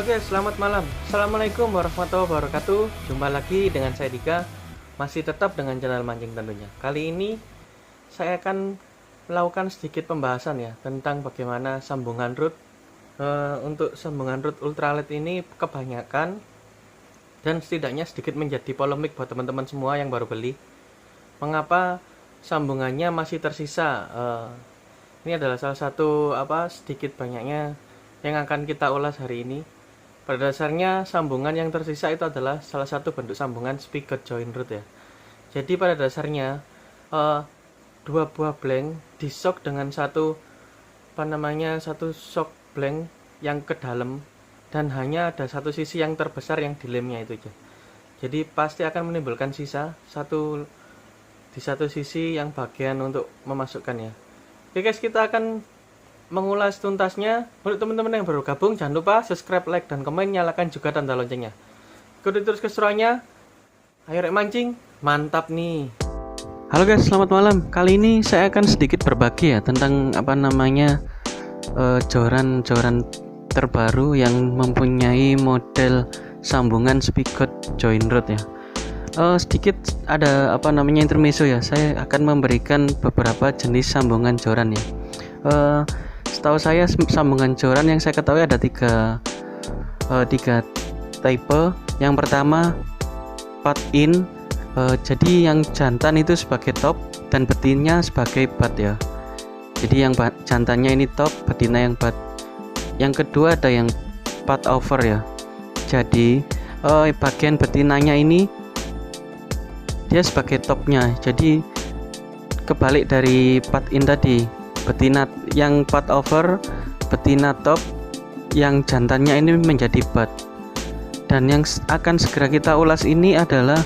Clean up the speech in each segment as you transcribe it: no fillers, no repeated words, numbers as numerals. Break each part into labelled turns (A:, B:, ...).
A: Halo guys, selamat malam. Assalamualaikum warahmatullahi wabarakatuh. Jumpa lagi dengan saya Dika. Masih tetap dengan channel mancing tentunya. Kali ini saya akan melakukan sedikit pembahasan ya tentang bagaimana sambungan root. Untuk sambungan root ultralight ini kebanyakan dan setidaknya sedikit menjadi polemik buat teman-teman semua yang baru beli. Mengapa sambungannya masih tersisa? Ini adalah salah satu sedikit banyaknya yang akan kita ulas hari ini. Pada dasarnya sambungan yang tersisa itu adalah salah satu bentuk sambungan spigot joint root ya. Jadi pada dasarnya dua buah blank disok dengan satu shock blank yang ke dalam, dan hanya ada satu sisi yang terbesar yang dilemnya itu aja. Jadi pasti akan menimbulkan sisa di satu sisi yang bagian untuk memasukkan ya. Oke guys, kita akan mengulas tuntasnya. Untuk teman-teman yang baru gabung, jangan lupa subscribe, like, dan komen, nyalakan juga tanda loncengnya. Ikuti terus keseruannya. Ayo rek mancing, mantap nih. Halo guys, selamat malam. Kali ini saya akan sedikit berbagi ya tentang joran terbaru yang mempunyai model sambungan spigot joint root ya. Sedikit ada intermezzo ya. Saya akan memberikan beberapa jenis sambungan joran ya. Setahu saya sambungan joran yang saya ketahui ada tiga tipe. Yang pertama part in, jadi yang jantan itu sebagai top dan betinnya sebagai butt ya. Jadi yang jantannya ini top, betina yang butt. Yang kedua ada yang part over ya. Jadi bagian betinanya ini dia sebagai topnya. Jadi kebalik dari part in tadi. Betina yang part over, betina top, yang jantannya ini menjadi butt. Dan yang akan segera kita ulas ini adalah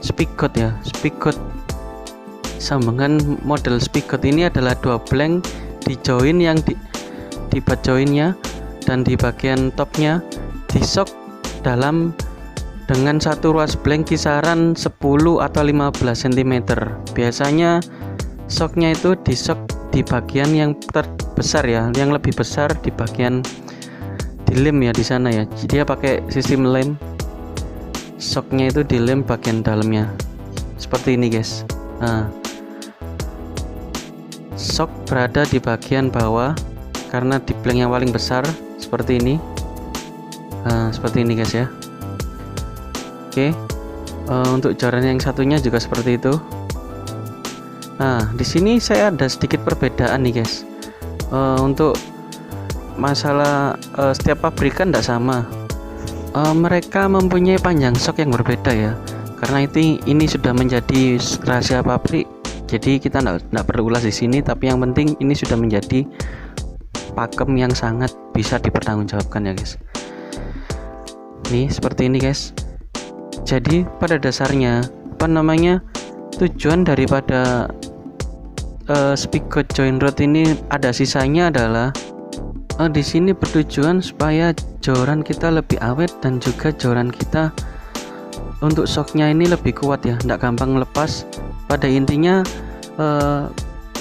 A: spigot ya. Spigot, sambungan model spigot ini adalah dua blank di join, yang di butt joinnya dan di bagian topnya disok dengan satu ruas blank kisaran 10 atau 15 cm. Biasanya soknya itu disok di bagian yang terbesar ya, yang lebih besar di bagian dilem ya di sana ya. Jadi dia pakai sistem lem, soknya itu dilem bagian dalamnya seperti ini guys. Nah, sok berada di bagian bawah karena di blank yang paling besar seperti ini. Seperti ini guys ya. Oke. Untuk joran yang satunya juga seperti itu. Nah, di sini saya ada sedikit perbedaan nih guys. Untuk masalah setiap pabrikan tidak sama. Mereka mempunyai panjang sok yang berbeda ya. Karena ini sudah menjadi rahasia pabrik. Jadi kita tidak perlu ulas di sini. Tapi yang penting ini sudah menjadi pakem yang sangat bisa dipertanggungjawabkan ya guys. Nih seperti ini guys. Jadi pada dasarnya tujuan daripada spigot joint root ini ada sisanya adalah di sini bertujuan supaya joran kita lebih awet dan juga joran kita untuk shocknya ini lebih kuat ya, tidak gampang lepas. Pada intinya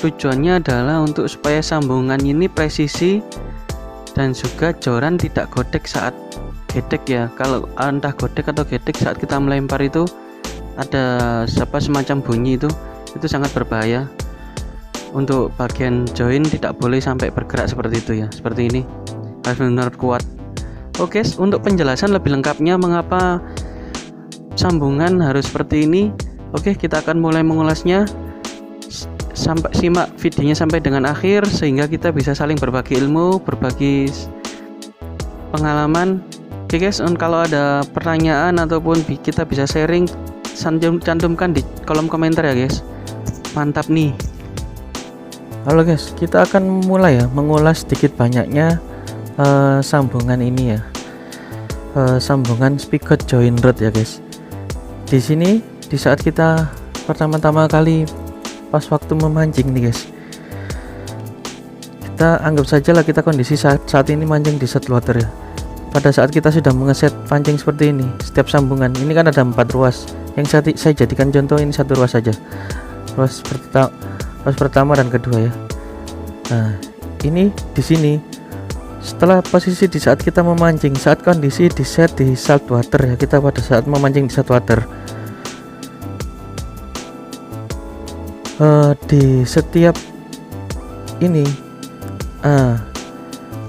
A: tujuannya adalah untuk supaya sambungan ini presisi dan juga joran tidak godek saat gedek ya. Kalau entah godek atau gedek saat kita melempar itu ada semacam bunyi itu sangat berbahaya. Untuk bagian join tidak boleh sampai bergerak seperti itu ya, seperti ini harus benar-benar kuat. Oke, untuk penjelasan lebih lengkapnya mengapa sambungan harus seperti ini, oke, kita akan mulai mengulasnya. Sampai simak videonya sampai dengan akhir sehingga kita bisa saling berbagi ilmu, berbagi pengalaman. Oke guys, kalau ada pertanyaan ataupun kita bisa sharing, cantumkan di kolom komentar ya guys. Mantap nih. Halo guys, kita akan mulai ya mengulas sedikit banyaknya sambungan ini ya. Sambungan spigot joint root ya guys. Di sini di saat kita pertama-tama kali pas waktu memancing nih guys. Kita anggap saja lah kita kondisi saat ini mancing di set water ya. Pada saat kita sudah mengeset pancing seperti ini, setiap sambungan ini kan ada 4 ruas. Yang saya jadikan contoh ini satu ruas saja. Ruas pertama dan kedua ya. Nah, ini di sini
B: setelah posisi di saat kita memancing, saat kondisi di set di saltwater ya, kita pada saat memancing di saltwater, di setiap ini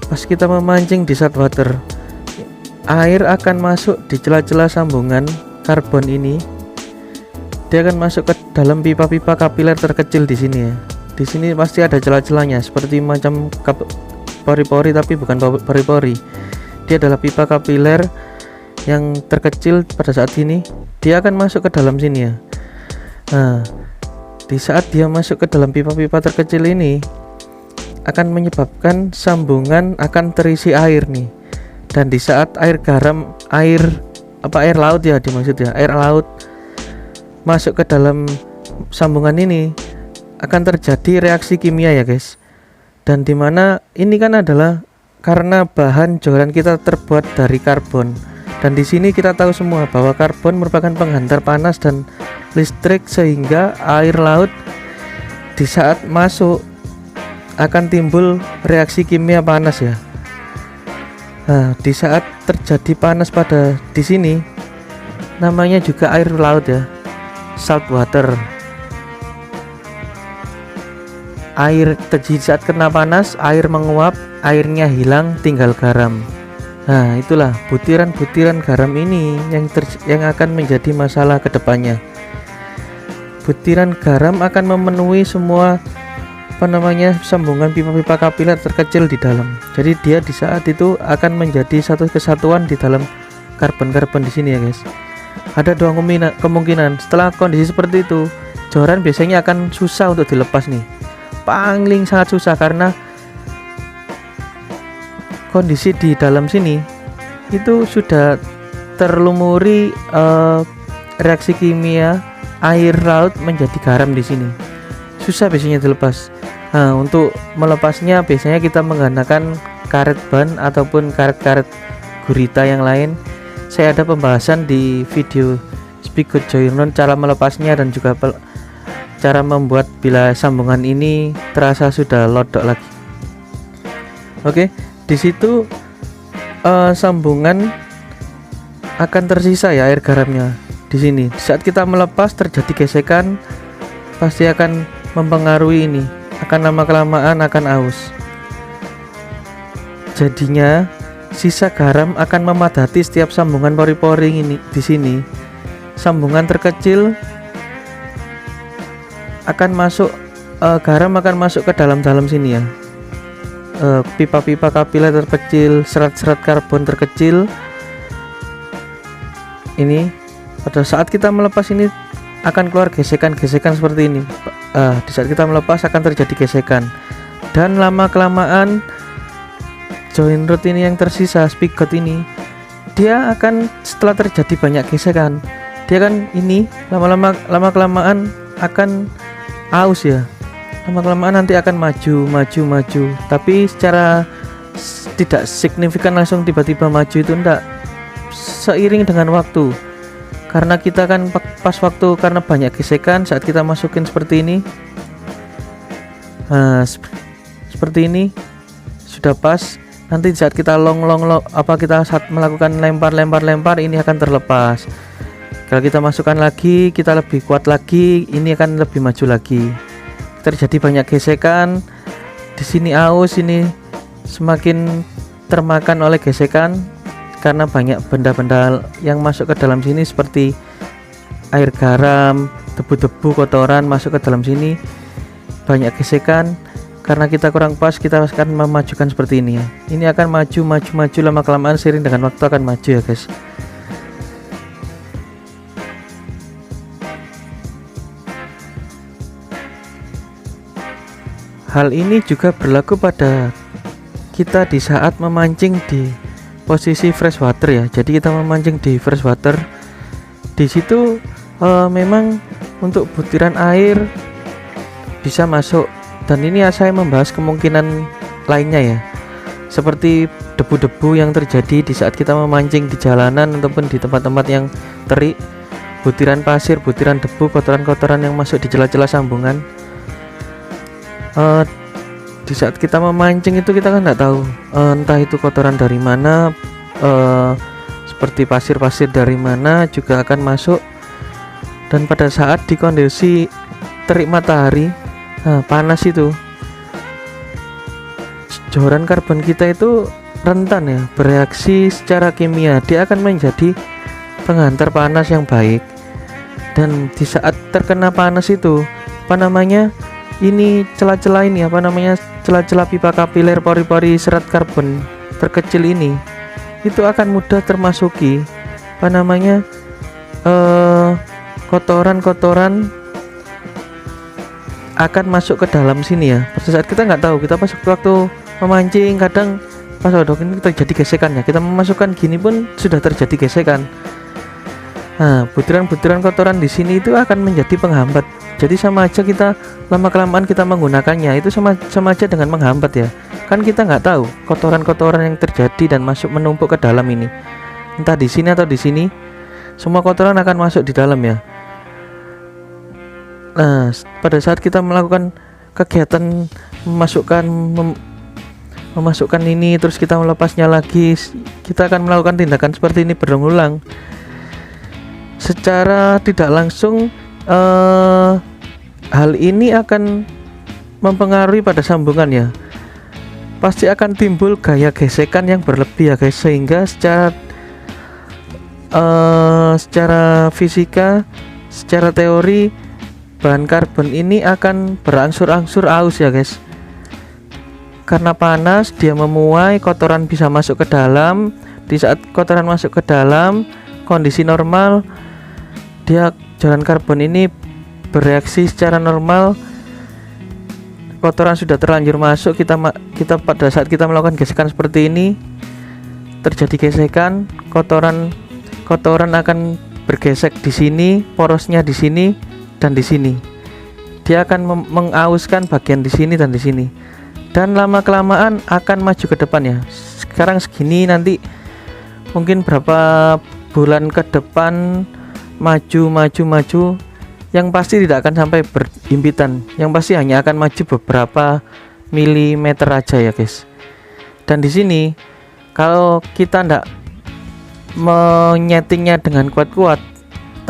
B: pas kita memancing di saltwater, air akan masuk di celah-celah sambungan karbon ini. Dia akan masuk ke dalam pipa-pipa kapiler terkecil di sini ya. Di sini pasti ada celah-celahnya seperti macam pori-pori, tapi bukan pori-pori. Dia adalah pipa kapiler yang terkecil pada saat ini. Dia akan masuk ke dalam sini ya. Nah, di saat dia masuk ke dalam pipa-pipa terkecil ini akan menyebabkan sambungan akan terisi air nih. Dan di saat air laut ya dimaksud ya, air laut masuk ke dalam sambungan ini akan terjadi reaksi kimia ya guys. Dan dimana ini kan adalah karena bahan joran kita terbuat dari karbon. Dan di sini kita tahu semua bahwa karbon merupakan penghantar panas dan listrik, sehingga air laut di saat masuk akan timbul reaksi kimia panas ya. Nah, di saat terjadi panas pada di sini namanya juga air laut ya, salt water. Air terjadi saat kena panas, air menguap, airnya hilang, tinggal garam. Nah, itulah butiran-butiran garam ini yang akan menjadi masalah kedepannya. Butiran garam akan memenuhi semua sambungan pipa-pipa kapiler terkecil di dalam. Jadi dia di saat itu akan menjadi satu kesatuan di dalam karbon-karbon di sini ya guys. Ada dua kemungkinan. Setelah kondisi seperti itu, joran biasanya akan susah untuk dilepas nih. Paling sangat susah karena kondisi di dalam sini itu sudah terlumuri reaksi kimia air laut menjadi garam di sini. Susah biasanya dilepas. Nah, untuk melepasnya biasanya kita menggunakan karet ban ataupun karet-karet gurita yang lain. Saya ada pembahasan di video Speak Good Joyrun cara melepasnya dan juga cara membuat bila sambungan ini terasa sudah lodok lagi. Oke, di situ sambungan akan tersisa ya air garamnya di sini. Saat kita melepas terjadi gesekan, pasti akan mempengaruhi ini. Akan lama kelamaan akan aus. Jadinya sisa garam akan memadati setiap sambungan pori-pori ini di sini. Sambungan terkecil akan masuk garam akan masuk ke dalam sini ya. Pipa-pipa kapiler terkecil, serat-serat karbon terkecil. Ini pada saat kita melepas ini akan keluar gesekan-gesekan seperti ini. Di saat kita melepas akan terjadi gesekan, dan lama kelamaan join rod ini yang tersisa, spigot ini, dia akan setelah terjadi banyak gesekan, dia kan ini lama kelamaan akan aus ya. Lama kelamaan nanti akan maju, tapi secara tidak signifikan langsung tiba-tiba maju, itu enggak, seiring dengan waktu. Karena kita kan pas waktu karena banyak gesekan saat kita masukin seperti ini. Nah, seperti ini sudah pas. Nanti saat kita kita saat melakukan lempar ini akan terlepas. Kalau kita masukkan lagi, kita lebih kuat lagi, ini akan lebih maju lagi. Terjadi banyak gesekan. Di sini aus, ini semakin termakan oleh gesekan. Karena banyak benda-benda yang masuk ke dalam sini seperti air garam, debu-debu, kotoran masuk ke dalam sini, banyak gesekan. Karena kita kurang pas, kita akan memajukan seperti ini ya. Ini akan maju, lama kelamaan seiring dengan waktu akan maju ya guys. Hal ini juga berlaku pada kita di saat memancing di posisi freshwater ya. Jadi kita memancing di freshwater, di situ memang untuk butiran air bisa masuk. Dan ini saya membahas kemungkinan lainnya ya, seperti debu-debu yang terjadi di saat kita memancing di jalanan ataupun di tempat-tempat yang terik, butiran pasir, butiran debu, kotoran-kotoran yang masuk di celah-celah sambungan. Di di saat kita memancing itu kita kan nggak tahu entah itu kotoran dari mana, seperti pasir-pasir dari mana juga akan masuk. Dan pada saat di kondisi terik matahari panas itu, joran karbon kita itu rentan ya bereaksi secara kimia. Dia akan menjadi penghantar panas yang baik. Dan di saat terkena panas itu ini celah-celah ini celah-celah pipa kapiler pori-pori serat karbon terkecil ini itu akan mudah termasuki kotoran-kotoran akan masuk ke dalam sini ya. Pada saat kita nggak tahu, kita pas waktu memancing kadang pas ini terjadi gesekan ya, kita memasukkan gini pun sudah terjadi gesekan. Nah, butiran-butiran kotoran di sini itu akan menjadi penghambat. Jadi sama aja kita lama-kelamaan kita menggunakannya itu sama aja dengan menghambat ya. Kan kita nggak tahu kotoran-kotoran yang terjadi dan masuk menumpuk ke dalam ini. Entah di sini atau di sini, semua kotoran akan masuk di dalam ya. Nah, pada saat kita melakukan kegiatan memasukkan ini terus kita melepasnya lagi, kita akan melakukan tindakan seperti ini berulang. Secara tidak langsung hal ini akan mempengaruhi pada sambungan ya. Pasti akan timbul gaya gesekan yang berlebih ya guys, sehingga secara fisika, secara teori bahan karbon ini akan berangsur-angsur aus ya guys. Karena panas dia memuai, kotoran bisa masuk ke dalam. Di saat kotoran masuk ke dalam kondisi normal, joran karbon ini bereaksi secara normal. Kotoran sudah terlanjur masuk, kita pada saat kita melakukan gesekan seperti ini terjadi gesekan, kotoran akan bergesek di sini, porosnya di sini dan di sini. Dia akan mengauskan bagian di sini dan di sini. Dan lama kelamaan akan maju ke depan ya. Sekarang segini, nanti mungkin berapa bulan ke depan maju, yang pasti tidak akan sampai berhimpitan, yang pasti hanya akan maju beberapa milimeter aja ya guys. Dan di sini kalau kita tidak menyetingnya dengan kuat-kuat,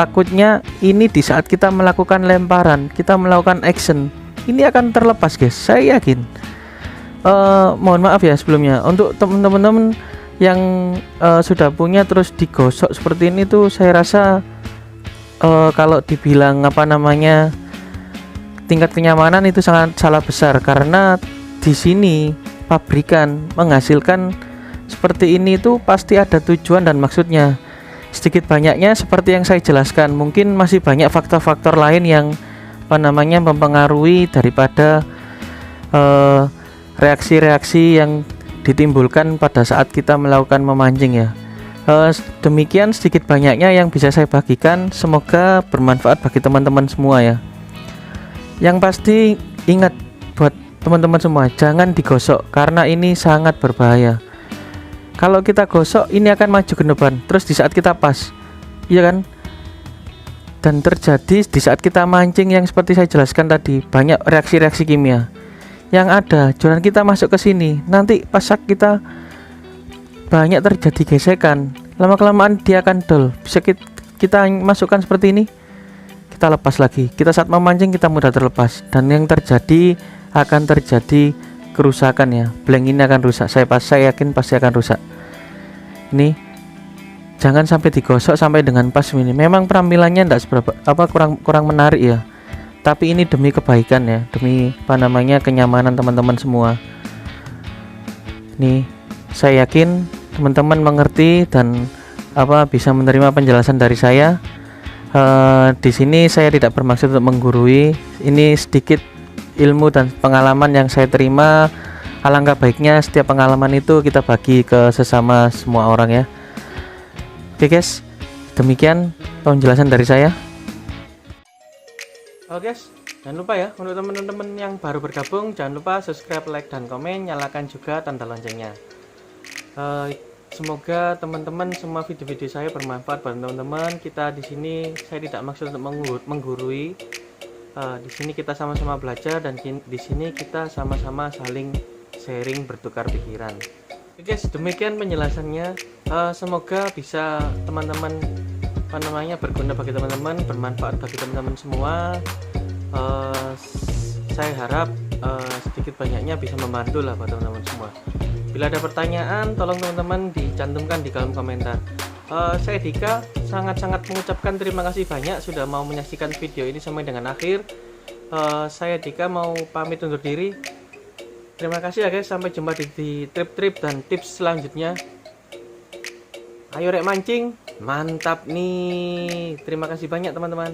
B: takutnya ini di saat kita melakukan lemparan, kita melakukan action, ini akan terlepas guys, saya yakin. Mohon maaf ya sebelumnya untuk teman-teman yang sudah punya terus digosok seperti ini tuh, saya rasa kalau dibilang tingkat kenyamanan itu sangat salah besar, karena di sini pabrikan menghasilkan seperti ini tuh pasti ada tujuan dan maksudnya. Sedikit banyaknya seperti yang saya jelaskan, mungkin masih banyak faktor-faktor lain yang mempengaruhi daripada reaksi-reaksi yang ditimbulkan pada saat kita melakukan memancing ya. Demikian sedikit banyaknya yang bisa saya bagikan, semoga bermanfaat bagi teman-teman semua ya. Yang pasti ingat buat teman-teman semua, jangan digosok karena ini sangat berbahaya. Kalau kita gosok ini akan maju ke depan, terus di saat kita pas, iya kan? Dan terjadi di saat kita mancing yang seperti saya jelaskan tadi, banyak reaksi-reaksi kimia. Yang ada joran kita masuk ke sini, nanti pas saat kita banyak terjadi gesekan, lama-kelamaan dia akan dull. Bisa kita masukkan seperti ini, kita lepas lagi. Kita saat memancing kita mudah terlepas, dan yang terjadi akan terjadi kerusakan ya. Blank ini akan rusak, saya yakin pasti akan rusak. Ini jangan sampai digosok sampai dengan pas ini. Memang penampilannya enggak seberapa kurang menarik ya, tapi ini demi kebaikan ya, demi kenyamanan teman-teman semua. Nih, saya yakin teman-teman mengerti dan bisa menerima penjelasan dari saya. Di sini saya tidak bermaksud untuk menggurui, ini sedikit ilmu dan pengalaman yang saya terima. Alangkah baiknya setiap pengalaman itu kita bagi ke sesama semua orang ya. Oke guys, demikian penjelasan dari saya. Oke guys, jangan lupa ya untuk teman-teman yang baru bergabung, jangan lupa subscribe, like, dan komen, nyalakan juga tanda loncengnya. Semoga teman-teman semua video-video saya bermanfaat buat teman-teman. Kita di sini saya tidak maksud untuk menggurui, Di sini kita sama-sama belajar dan di sini kita sama-sama saling sharing, bertukar pikiran. Oke guys, demikian penjelasannya. Semoga bisa teman-teman berguna bagi teman-teman, bermanfaat bagi teman-teman semua. Saya harap sedikit banyaknya bisa membantu lah buat teman-teman semua. Bila ada pertanyaan, tolong teman-teman dicantumkan di kolom komentar. Saya Dika sangat-sangat mengucapkan terima kasih banyak sudah mau menyaksikan video ini sampai dengan akhir. Saya Dika mau pamit undur diri. Terima kasih ya guys, sampai jumpa di trip-trip dan tips selanjutnya. Ayo rek mancing, mantap nih. Terima kasih banyak teman-teman.